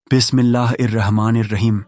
बिस्मिल्लाहिर्रहमानिर्रहीम।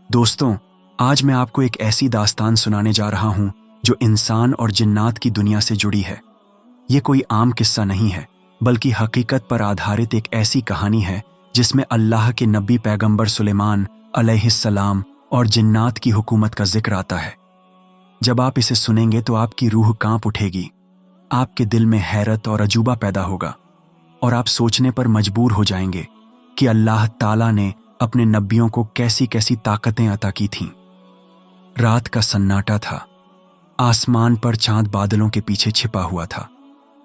दोस्तों, आज मैं आपको एक ऐसी दास्तान सुनाने जा रहा हूँ जो इंसान और जिन्नात की दुनिया से जुड़ी है। ये कोई आम किस्सा नहीं है, बल्कि हकीकत पर आधारित एक ऐसी कहानी है जिसमें अल्लाह के नबी पैगंबर सुलेमान अलैहिस्सलाम और जिन्नात की हुकूमत का जिक्र आता है। जब आप इसे सुनेंगे तो आपकी रूह कांप उठेगी, आपके दिल में हैरत और अजूबा पैदा होगा और आप सोचने पर मजबूर हो जाएंगे कि अल्लाह ताला ने अपने नबियों को कैसी कैसी ताकतें अता की थीं। रात का सन्नाटा था, आसमान पर चांद बादलों के पीछे छिपा हुआ था।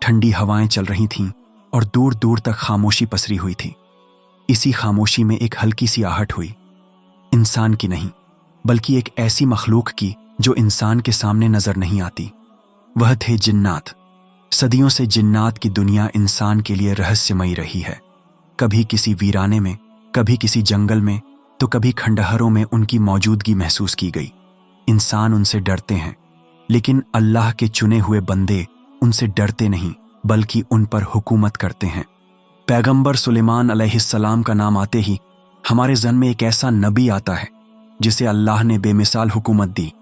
ठंडी हवाएं चल रही थीं और दूर दूर तक खामोशी पसरी हुई थी। इसी खामोशी में एक हल्की सी आहट हुई, इंसान की नहीं बल्कि एक ऐसी मखलूक की जो इंसान के सामने नजर नहीं आती। वह थे जिन्नात। सदियों से जिन्नात की दुनिया इंसान के लिए रहस्यमयी रही है। कभी किसी वीराने में, कभी किसी जंगल में, तो कभी खंडहरों में उनकी मौजूदगी महसूस की गई। इंसान उनसे डरते हैं, लेकिन अल्लाह के चुने हुए बंदे उनसे डरते नहीं बल्कि उन पर हुकूमत करते हैं। पैगंबर सुलेमान अलैहिस्सलाम का नाम आते ही हमारे ज़हन में एक ऐसा नबी आता है जिसे अल्लाह ने बेमिसाल हुकूमत दी।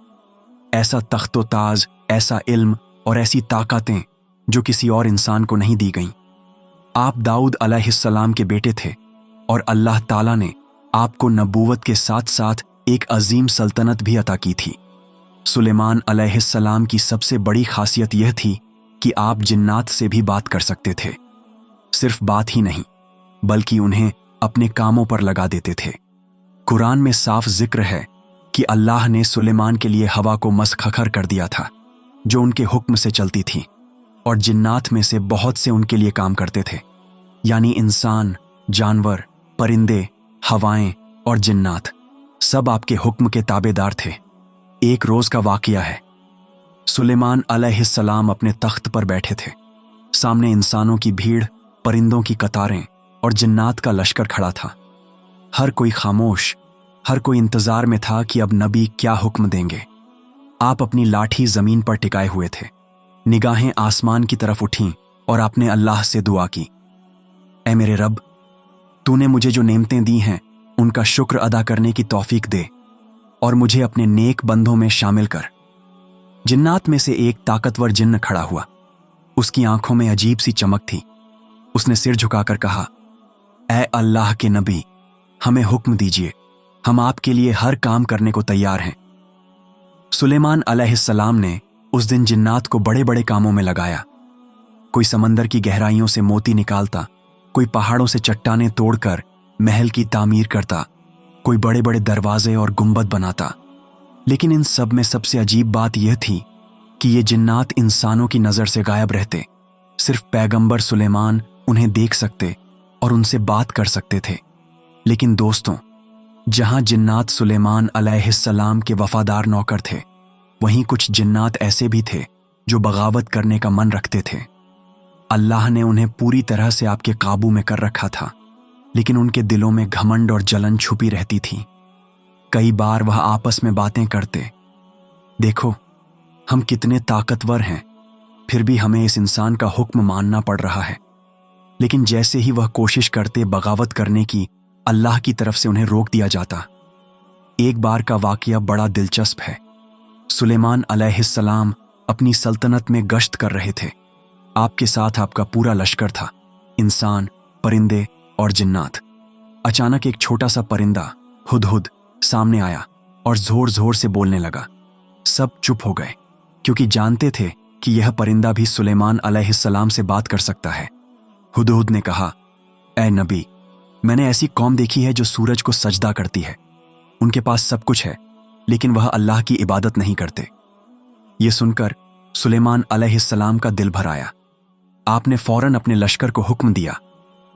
ऐसा तख्तो ताज, ऐसा इल्म और ऐसी ताकतें जो किसी और इंसान को नहीं दी गईं। आप दाऊद अलैहिस्सलाम के बेटे थे और अल्लाह ताला ने आपको नबूवत के साथ साथ एक अजीम सल्तनत भी अता की थी। सुलेमान अलैहिस्सलाम की सबसे बड़ी खासियत यह थी कि आप जिन्नात से भी बात कर सकते थे। सिर्फ बात ही नहीं, बल्कि उन्हें अपने कामों पर लगा देते थे। कुरान में साफ जिक्र है कि अल्लाह ने सुलेमान के लिए हवा को मसखर कर दिया था, जो उनके हुक्म से चलती थी, और जिन्नात में से बहुत से उनके लिए काम करते थे। यानी इंसान, जानवर, परिंदे, हवाएं और जिन्नात सब आपके हुक्म के ताबेदार थे। एक रोज का वाकया है। सुलेमान अलैहिस्सलाम अपने तख्त पर बैठे थे। सामने इंसानों की भीड़, परिंदों की कतारें और जिन्नात का लश्कर खड़ा था। हर कोई खामोश, हर कोई इंतजार में था कि अब नबी क्या हुक्म देंगे। आप अपनी लाठी जमीन पर टिकाए हुए थे, निगाहें आसमान की तरफ उठीं और आपने अल्लाह से दुआ की, ऐ मेरे रब, तूने मुझे जो नेमतें दी हैं उनका शुक्र अदा करने की तौफीक दे और मुझे अपने नेक बंदों में शामिल कर। जिन्नात में से एक ताकतवर जिन्न खड़ा हुआ। उसकी आंखों में अजीब सी चमक थी। उसने सिर झुकाकर कहा, ऐ अल्लाह के नबी, हमें हुक्म दीजिए, हम आपके लिए हर काम करने को तैयार हैं। सुलेमान अलैहिस्सलाम ने उस दिन जिन्नात को बड़े बड़े कामों में लगाया। कोई समंदर की गहराइयों से मोती निकालता, कोई पहाड़ों से चट्टानें तोड़कर महल की तामीर करता, कोई बड़े बड़े दरवाजे और गुंबद बनाता। लेकिन इन सब में सबसे अजीब बात यह थी कि ये जिन्नात इंसानों की नज़र से गायब रहते। सिर्फ पैगंबर सुलेमान उन्हें देख सकते और उनसे बात कर सकते थे। लेकिन दोस्तों, जहां जिन्नात सुलेमान अलैहिस्सलाम के वफादार नौकर थे, वहीं कुछ जिन्नात ऐसे भी थे जो बगावत करने का मन रखते थे। अल्लाह ने उन्हें पूरी तरह से आपके काबू में कर रखा था, लेकिन उनके दिलों में घमंड और जलन छुपी रहती थी। कई बार वह आपस में बातें करते, देखो हम कितने ताकतवर हैं, फिर भी हमें इस इंसान का हुक्म मानना पड़ रहा है। लेकिन जैसे ही वह कोशिश करते बगावत करने की, अल्लाह की तरफ से उन्हें रोक दिया जाता। एक बार का वाकया बड़ा दिलचस्प है। सुलेमान अलैहिस्सलाम अपनी सल्तनत में गश्त कर रहे थे। आपके साथ आपका पूरा लश्कर था, इंसान, परिंदे और जिन्नात। अचानक एक छोटा सा परिंदा हुदहुद सामने आया और जोर जोर से बोलने लगा। सब चुप हो गए, क्योंकि जानते थे कि यह परिंदा भी सुलेमान अलैहिस्सलाम से बात कर सकता है। हुदहुद ने कहा, ऐ नबी, मैंने ऐसी कौम देखी है जो सूरज को सजदा करती है। उनके पास सब कुछ है, लेकिन वह अल्लाह की इबादत नहीं करते। ये सुनकर सुलेमान अलैहिस्सलाम का दिल भर आया। आपने फौरन अपने लश्कर को हुक्म दिया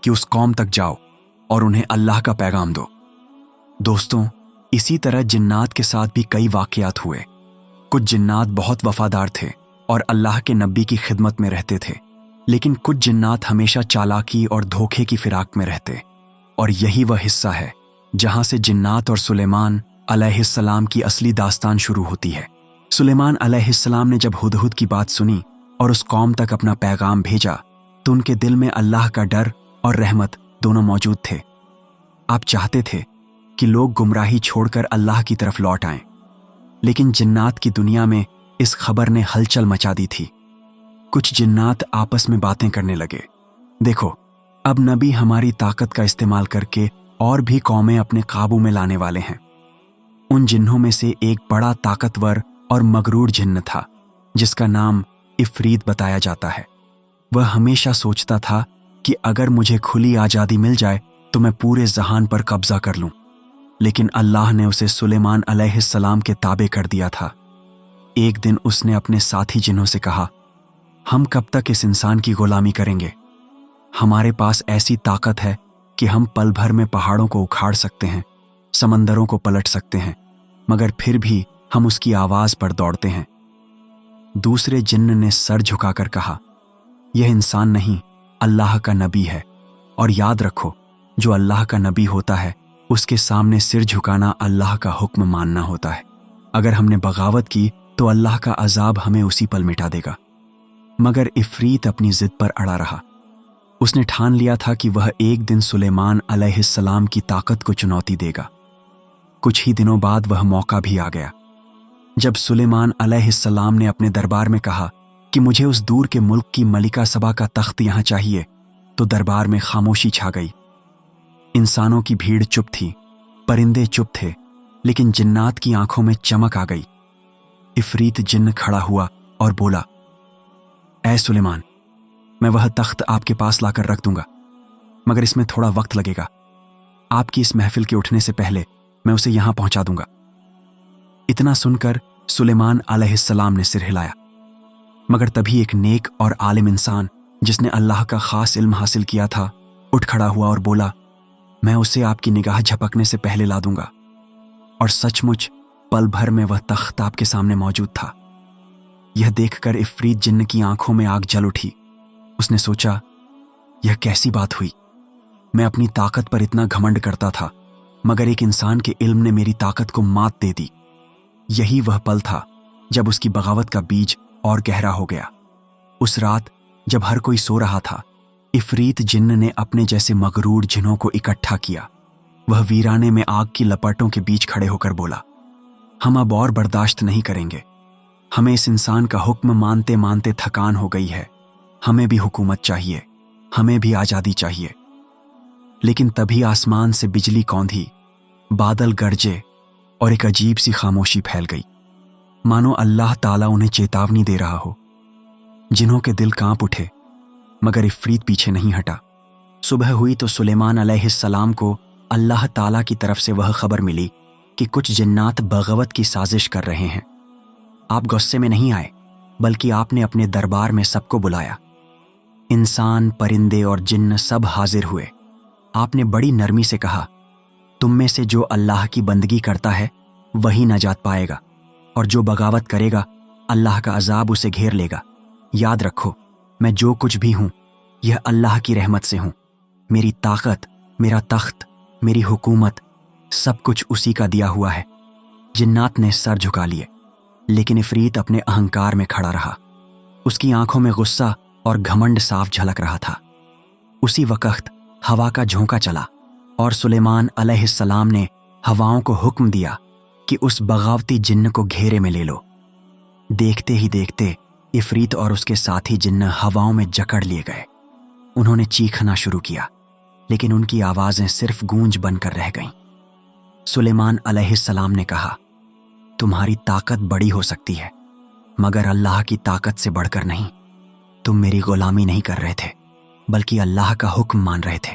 कि उस कौम तक जाओ और उन्हें अल्लाह का पैगाम दो। दोस्तों, इसी तरह जिन्नात के साथ भी कई वाकयात हुए। कुछ जिन्नात बहुत वफादार थे और अल्लाह के नबी की खिदमत में रहते थे, लेकिन कुछ जिन्नात हमेशा चालाकी और धोखे की फिराक में रहते। और यही वह हिस्सा है जहां से जिन्नात और सुलेमान अलैहिस्सलाम की असली दास्तान शुरू होती है। सुलेमान अलैहिस्सलाम ने जब हुदहुद की बात सुनी और उस कौम तक अपना पैगाम भेजा, तो उनके दिल में अल्लाह का डर और रहमत दोनों मौजूद थे। आप चाहते थे कि लोग गुमराही छोड़कर अल्लाह की तरफ लौट आएं, लेकिन जिन्नात की दुनिया में इस खबर ने हलचल मचा दी थी। कुछ जिन्नात आपस में बातें करने लगे, देखो, अब नबी हमारी ताकत का इस्तेमाल करके और भी कौमें अपने काबू में लाने वाले हैं। उन जिन्नों में से एक बड़ा ताकतवर और मगरूर जिन्न था, जिसका नाम इफरीत बताया जाता है। वह हमेशा सोचता था कि अगर मुझे खुली आज़ादी मिल जाए तो मैं पूरे जहान पर कब्जा कर लूं, लेकिन अल्लाह ने उसे सुलेमान अलैहिस्सलाम के ताबे कर दिया था। एक दिन उसने अपने साथी जिन्नों से कहा, हम कब तक इस इंसान की गुलामी करेंगे? हमारे पास ऐसी ताकत है कि हम पल भर में पहाड़ों को उखाड़ सकते हैं, समंदरों को पलट सकते हैं, मगर फिर भी हम उसकी आवाज पर दौड़ते हैं। दूसरे जिन्न ने सर झुकाकर कहा, यह इंसान नहीं, अल्लाह का नबी है, और याद रखो, जो अल्लाह का नबी होता है उसके सामने सिर झुकाना अल्लाह का हुक्म मानना होता है। अगर हमने बगावत की तो अल्लाह का अजाब हमें उसी पल मिटा देगा। मगर इफरीत अपनी जिद पर अड़ा रहा। उसने ठान लिया था कि वह एक दिन सुलेमान अलैहिस्सलाम की ताकत को चुनौती देगा। कुछ ही दिनों बाद वह मौका भी आ गया। जब सुलेमान अलैहिस्सलाम ने अपने दरबार में कहा कि मुझे उस दूर के मुल्क की मलिका सबा का तख्त यहां चाहिए, तो दरबार में खामोशी छा गई। इंसानों की भीड़ चुप थी, परिंदे चुप थे, लेकिन जिन्नात की आंखों में चमक आ गई। इफरीत जिन्न खड़ा हुआ और बोला, ऐ सुलेमान, मैं वह तख्त आपके पास लाकर रख दूंगा, मगर इसमें थोड़ा वक्त लगेगा। आपकी इस महफिल के उठने से पहले मैं उसे यहां पहुंचा दूंगा। इतना सुनकर सुलेमान अलैहिस्सलाम ने सिर हिलाया, मगर तभी एक नेक और आलिम इंसान जिसने अल्लाह का खास इल्म हासिल किया था उठ खड़ा हुआ और बोला, मैं उसे आपकी निगाह झपकने से पहले ला दूंगा। और सचमुच पल भर में वह तख्त आपके सामने मौजूद था। यह देखकर इफरीत जिन्न की आंखों में आग जल उठी। उसने सोचा, यह कैसी बात हुई? मैं अपनी ताकत पर इतना घमंड करता था, मगर एक इंसान के इल्म ने मेरी ताकत को मात दे दी। यही वह पल था जब उसकी बगावत का बीज और गहरा हो गया। उस रात जब हर कोई सो रहा था, इफरीत जिन्न ने अपने जैसे मगरूर जिन्नों को इकट्ठा किया। वह वीराने में आग की लपटों के बीच खड़े होकर बोला, हम अब और बर्दाश्त नहीं करेंगे। हमें इस इंसान का हुक्म मानते मानते थकान हो गई है। हमें भी हुकूमत चाहिए, हमें भी आज़ादी चाहिए। लेकिन तभी आसमान से बिजली कौंधी, बादल गरजे और एक अजीब सी खामोशी फैल गई, मानो अल्लाह ताला उन्हें चेतावनी दे रहा हो। जिन्हों के दिल कांप उठे, मगर इफरीत पीछे नहीं हटा। सुबह हुई तो सुलेमान अलैहिस्सलाम को अल्लाह ताला की तरफ से वह खबर मिली कि कुछ जिन्नात बगावत की साजिश कर रहे हैं। आप गुस्से में नहीं आए, बल्कि आपने अपने दरबार में सबको बुलाया। इंसान, परिंदे और जिन्न सब हाजिर हुए। आपने बड़ी नरमी से कहा, तुम में से जो अल्लाह की बंदगी करता है वही नजात पाएगा, और जो बगावत करेगा अल्लाह का अजाब उसे घेर लेगा। याद रखो, मैं जो कुछ भी हूं यह अल्लाह की रहमत से हूं। मेरी ताकत, मेरा तख्त, मेरी हुकूमत, सब कुछ उसी का दिया हुआ है। जिन्नात ने सर झुका लिए, लेकिन इफरीत अपने अहंकार में खड़ा रहा। उसकी आंखों में गुस्सा और घमंड साफ झलक रहा था। उसी वक्त हवा का झोंका चला और सुलेमान अलैहिस्सलाम ने हवाओं को हुक्म दिया कि उस बगावती जिन्न को घेरे में ले लो। देखते ही देखते इफरीत और उसके साथी जिन्न हवाओं में जकड़ लिए गए। उन्होंने चीखना शुरू किया, लेकिन उनकी आवाजें सिर्फ गूंज बनकर रह गईं। सुलेमान अलैहिस्सलाम ने कहा, तुम्हारी ताकत बड़ी हो सकती है, मगर अल्लाह की ताकत से बढ़कर नहीं। तुम मेरी गुलामी नहीं कर रहे थे, बल्कि अल्लाह का हुक्म मान रहे थे।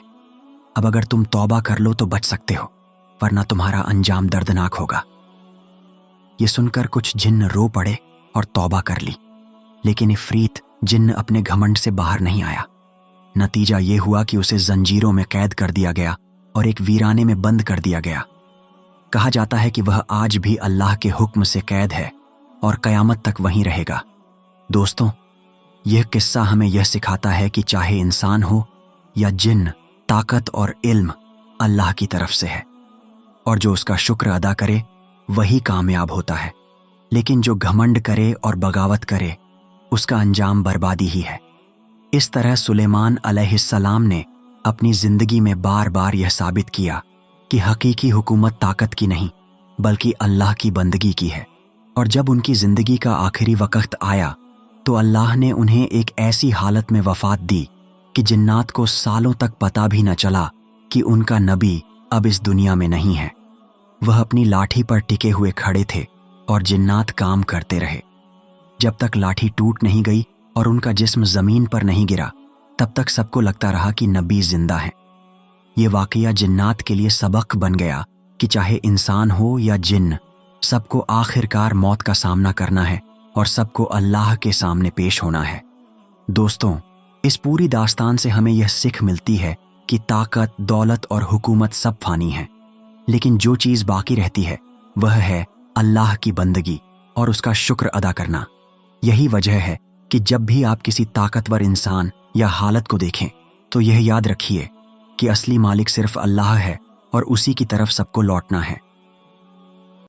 अब अगर तुम तौबा कर लो तो बच सकते हो, वरना तुम्हारा अंजाम दर्दनाक होगा। ये सुनकर कुछ जिन्न रो पड़े और तौबा कर ली, लेकिन इफरीत जिन्न अपने घमंड से बाहर नहीं आया। नतीजा ये हुआ कि उसे जंजीरों में कैद कर दिया गया और एक वीराने में बंद कर दिया गया। कहा जाता है कि वह आज भी अल्लाह के हुक्म से कैद है और कयामत तक वहीं रहेगा। दोस्तों, यह किस्सा हमें यह सिखाता है कि चाहे इंसान हो या जिन्न, ताकत और इल्म अल्लाह की तरफ से है, और जो उसका शुक्र अदा करे वही कामयाब होता है। लेकिन जो घमंड करे और बगावत करे उसका अंजाम बर्बादी ही है। इस तरह सुलेमान अलैहिस्सलाम ने अपनी जिंदगी में बार बार यह साबित किया کہ حقیقی حکومت طاقت کی نہیں بلکہ اللہ کی بندگی کی ہے، اور جب ان کی زندگی کا آخری وقت آیا تو اللہ نے انہیں ایک ایسی حالت میں وفات دی کہ جنات کو سالوں تک پتہ بھی نہ چلا کہ ان کا نبی اب اس دنیا میں نہیں ہے۔ وہ اپنی لاٹھی پر ٹکے ہوئے کھڑے تھے اور جنات کام کرتے رہے۔ جب تک لاٹھی ٹوٹ نہیں گئی اور ان کا جسم زمین پر نہیں گرا تب تک سب کو لگتا رہا کہ نبی زندہ ہیں۔ یہ واقعہ جنات کے لیے سبق بن گیا کہ چاہے انسان ہو یا جن، سب کو آخر کار موت کا سامنا کرنا ہے اور سب کو اللہ کے سامنے پیش ہونا ہے۔ دوستوں، اس پوری داستان سے ہمیں یہ سکھ ملتی ہے کہ طاقت، دولت اور حکومت سب فانی ہیں، لیکن جو چیز باقی رہتی ہے وہ ہے اللہ کی بندگی اور اس کا شکر ادا کرنا۔ یہی وجہ ہے کہ جب بھی آپ کسی طاقتور انسان یا حالت کو دیکھیں تو یہ یاد رکھیے کہ اصلی مالک صرف اللہ ہے اور اسی کی طرف سب کو لوٹنا ہے۔